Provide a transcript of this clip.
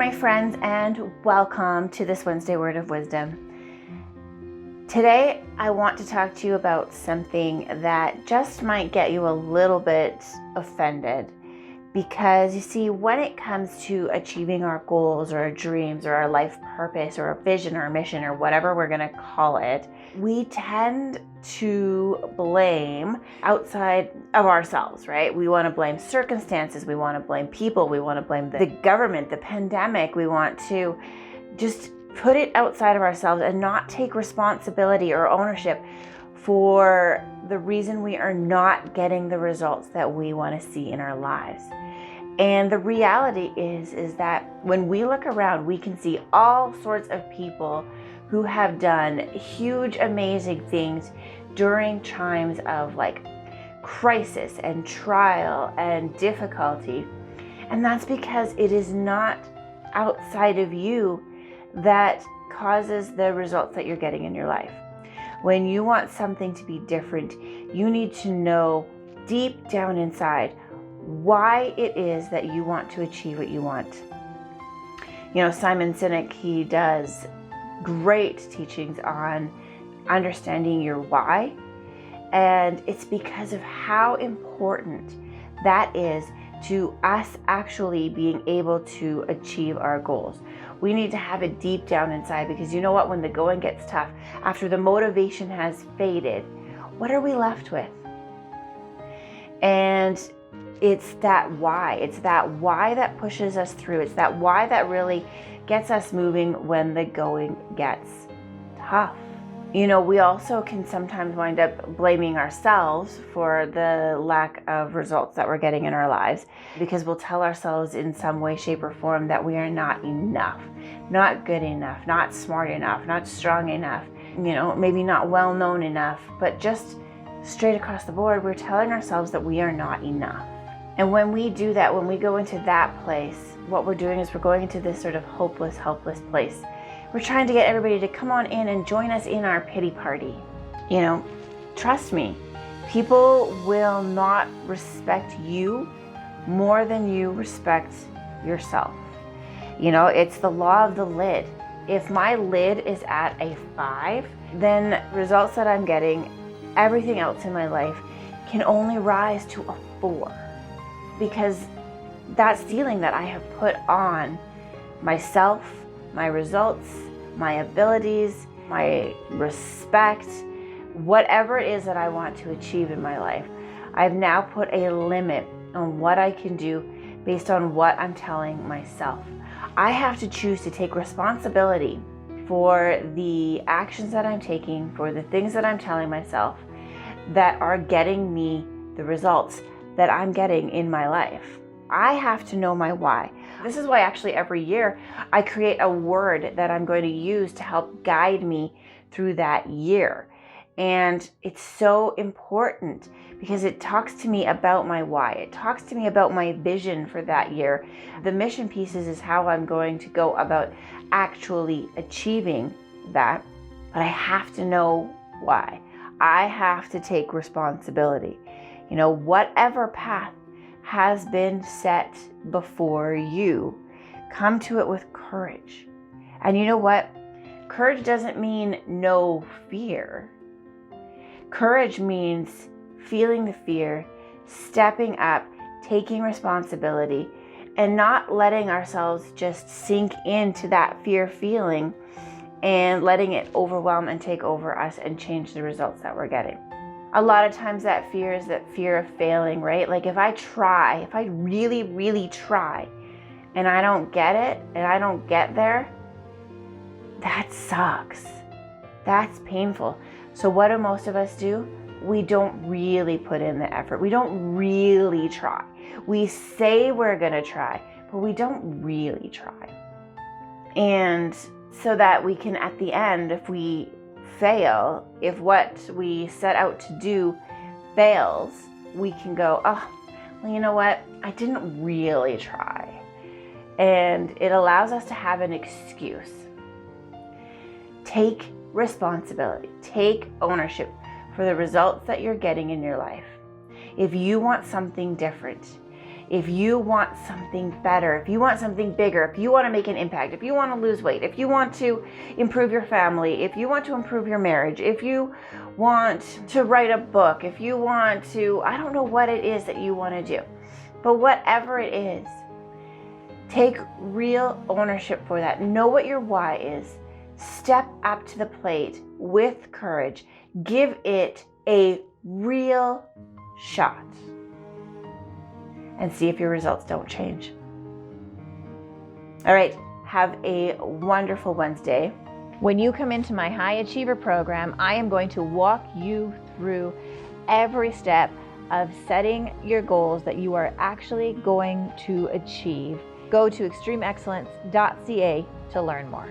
my friends, and welcome to this Wednesday Word of Wisdom. Today, I want to talk to you about something that just might get you a little bit offended. Because you see, when it comes to achieving our goals or our dreams or our life purpose or our vision or mission or whatever we're going to call it, we tend to blame outside of ourselves, right? We want to blame circumstances, we want to blame people, we want to blame the government, the pandemic, we want to just put it outside of ourselves and not take responsibility or ownership for the reason we are not getting the results that we want to see in our lives. And the reality is that when we look around, we can see all sorts of people who have done huge, amazing things during times of crisis and trial and difficulty. And that's because it is not outside of you that causes the results that you're getting in your life. When you want something to be different, you need to know deep down inside why it is that you want to achieve what you want. Simon Sinek, he does great teachings on understanding your why. And it's because of how important that is to us actually being able to achieve our goals. We need to have it deep down inside, because you know what? When the going gets tough, after the motivation has faded, what are we left with? And it's that why. It's that why that pushes us through. It's that why that really gets us moving when the going gets tough. We also can sometimes wind up blaming ourselves for the lack of results that we're getting in our lives, because we'll tell ourselves in some way, shape, or form that we are not enough, not good enough, not smart enough, not strong enough, maybe not well known enough, but just straight across the board, we're telling ourselves that we are not enough. And when we do that, when we go into that place, what we're doing is we're going into this sort of hopeless, helpless place. We're trying to get everybody to come on in and join us in our pity party. Trust me, people will not respect you more than you respect yourself. It's the law of the lid. If my lid is at a 5, then results that I'm getting, everything else in my life, can only rise to a 4. Because that ceiling that I have put on myself, my results, my abilities, my respect, whatever it is that I want to achieve in my life, I've now put a limit on what I can do based on what I'm telling myself. I have to choose to take responsibility for the actions that I'm taking, for the things that I'm telling myself that are getting me the results that I'm getting in my life. I have to know my why. This is why actually every year I create a word that I'm going to use to help guide me through that year. And it's so important because it talks to me about my why. It talks to me about my vision for that year. The mission pieces is how I'm going to go about actually achieving that. But I have to know why. I have to take responsibility. Whatever path has been set before you, come to it with courage. And you know what? Courage doesn't mean no fear. Courage means feeling the fear, stepping up, taking responsibility, and not letting ourselves just sink into that fear feeling and letting it overwhelm and take over us and change the results that we're getting. A lot of times that fear is that fear of failing, right? If I really, really try and I don't get it and I don't get there, that sucks. That's painful. So what do most of us do? We don't really put in the effort. We don't really try. We say we're gonna try, but we don't really try. And so that we can, at the end, if we fail, if what we set out to do fails, we can go, you know what? I didn't really try. And it allows us to have an excuse. Take responsibility. Take ownership for the results that you're getting in your life. If you want something different, If you want something better, if you want something bigger, if you want to make an impact, if you want to lose weight, if you want to improve your family, if you want to improve your marriage, if you want to write a book, if you want to, I don't know what it is that you want to do, but whatever it is, take real ownership for that. Know what your why is. Step up to the plate with courage. Give it a real shot and see if your results don't change. All right, have a wonderful Wednesday. When you come into my High Achiever program, I am going to walk you through every step of setting your goals that you are actually going to achieve. Go to extremeexcellence.ca to learn more.